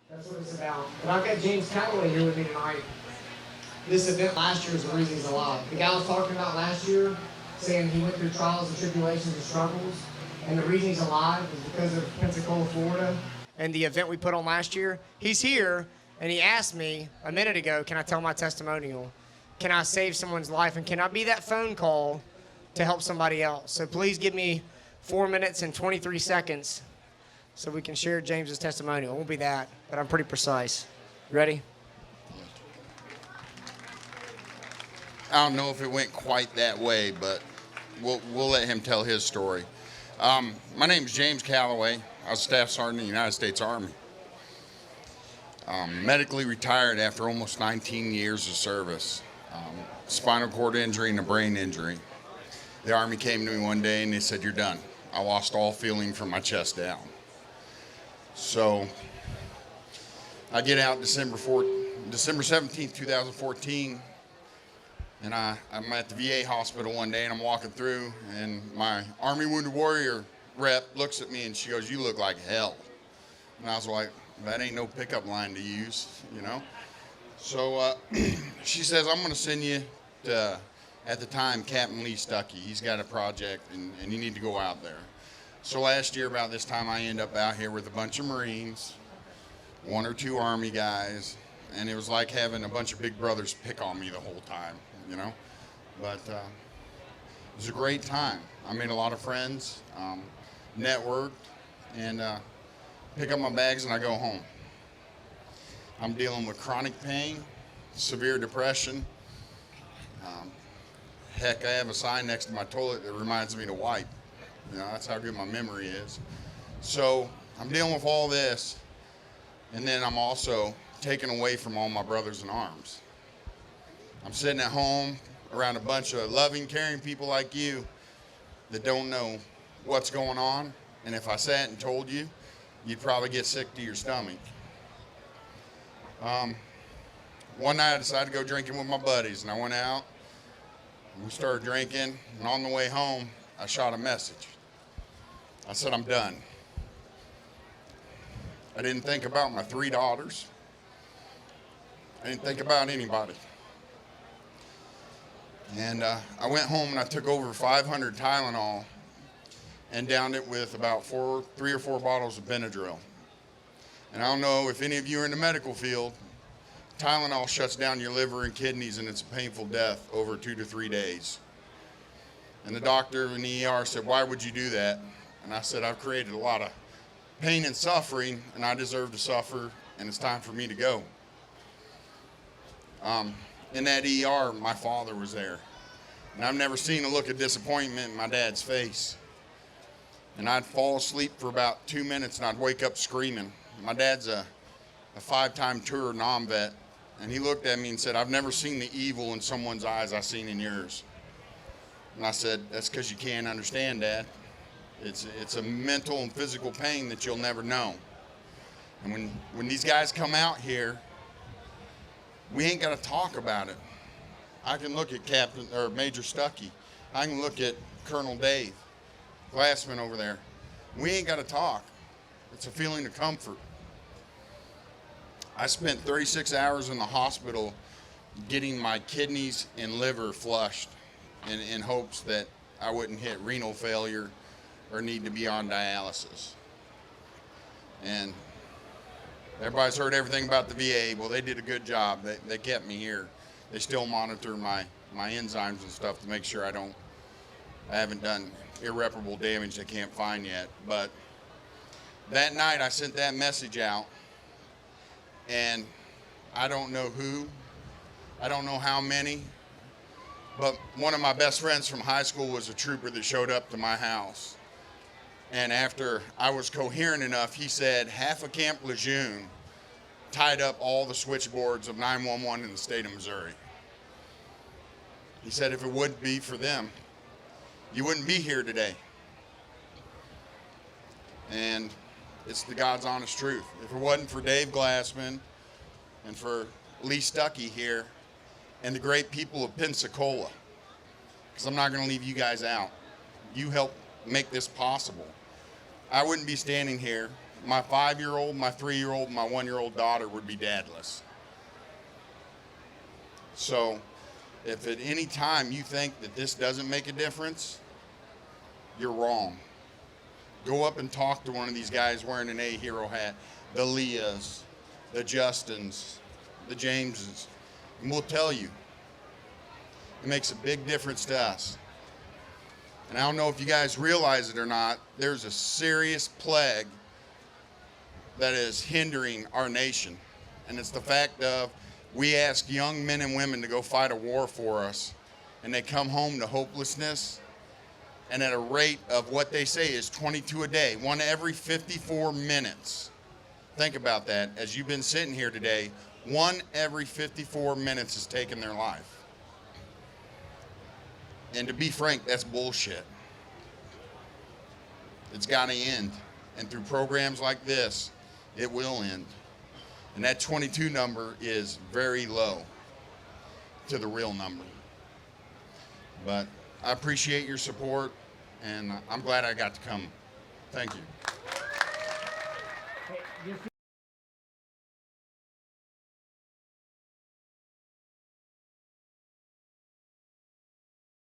That's what it's about. But I've got James Callaway here with me tonight. This event last year is the reason he's alive. The guy I was talking about last year, saying he went through trials and tribulations and struggles, and the reason he's alive is because of Pensacola, Florida. And the event we put on last year, he's here, and he asked me a minute ago, can I tell my testimonial? Can I save someone's life? And can I be that phone call to help somebody else? So please give me 4 minutes and 23 seconds so we can share James's testimonial. It won't be that, but I'm pretty precise. Ready? I don't know if it went quite that way, but we'll let him tell his story. My name is James Callaway. I was a staff sergeant in the United States Army. Medically retired after almost 19 years of service. Spinal cord injury and a brain injury. The Army came to me one day and they said, "You're done." I lost all feeling from my chest down. So I get out December 17th, 2014, and I'm at the VA hospital one day, and I'm walking through, and my Army Wounded Warrior rep looks at me and she goes, "You look like hell." And I was like, that ain't no pickup line to use, you know? So she says, "I'm going to send you to," at the time, Captain Lee Stuckey. He's got a project, and you need to go out there. So last year, about this time, I end up out here with a bunch of Marines, 1 or 2 Army guys, and it was like having a bunch of big brothers pick on me the whole time, you know? But it was a great time. I made a lot of friends, networked, and pick up my bags and I go home. I'm dealing with chronic pain, severe depression. Heck, I have a sign next to my toilet that reminds me to wipe. You know, that's how good my memory is. So I'm dealing with all this, and then I'm also taken away from all my brothers in arms. I'm sitting at home around a bunch of loving, caring people like you that don't know what's going on, and if I sat and told you, you'd probably get sick to your stomach. One night I decided to go drinking with my buddies, and I went out, and we started drinking, and on the way home, I shot a message. I said, "I'm done." I didn't think about my 3 daughters. I didn't think about anybody. And I went home and I took over 500 Tylenol and downed it with about 3 or 4 bottles of Benadryl. And I don't know if any of you are in the medical field, Tylenol shuts down your liver and kidneys, and it's a painful death over 2 to 3 days. And the doctor in the ER said, "Why would you do that?" And I said, "I've created a lot of pain and suffering, and I deserve to suffer, and it's time for me to go." In that ER, my father was there. And I've never seen a look of disappointment in my dad's face. And I'd fall asleep for about 2 minutes, and I'd wake up screaming. My dad's a 5-time tour non-vet, and he looked at me and said, "I've never seen the evil in someone's eyes I've seen in yours." And I said, "That's because you can't understand, Dad. It's a mental and physical pain that you'll never know. And when these guys come out here, we ain't got to talk about it. I can look at Captain or Major Stuckey. I can look at Colonel Dave Glassman over there. We ain't got to talk. It's a feeling of comfort." I spent 36 hours in the hospital getting my kidneys and liver flushed in hopes that I wouldn't hit renal failure or need to be on dialysis. And everybody's heard everything about the VA. Well, they did a good job. They kept me here. They still monitor my enzymes and stuff to make sure I haven't done irreparable damage they can't find yet. But that night I sent that message out, and I don't know who, I don't know how many, but one of my best friends from high school was a trooper that showed up to my house. And after I was coherent enough, he said half of Camp Lejeune tied up all the switchboards of 911 in the state of Missouri. He said if it wouldn't be for them, you wouldn't be here today. And it's the God's honest truth. If it wasn't for Dave Glassman and for Lee Stuckey here and the great people of Pensacola, because I'm not going to leave you guys out. You helped make this possible. I wouldn't be standing here my 5-year-old, my 3-year-old, my 1-year-old daughter would be dadless. So if at any time you think that this doesn't make a difference, you're wrong. Go up and talk to one of these guys wearing an AHERO hat, the Leahs, the Justins, the Jameses, and we'll tell you. It makes a big difference to us. And I don't know if you guys realize it or not, there's a serious plague that is hindering our nation. And it's the fact of we ask young men and women to go fight a war for us, and they come home to hopelessness, and at a rate of what they say is 22 a day, one every 54 minutes. Think about that. As you've been sitting here today, one every 54 minutes is taking their life. And to be frank, that's bullshit. It's got to end. And through programs like this, it will end. And that 22 number is very low to the real number. But I appreciate your support, and I'm glad I got to come. Thank you.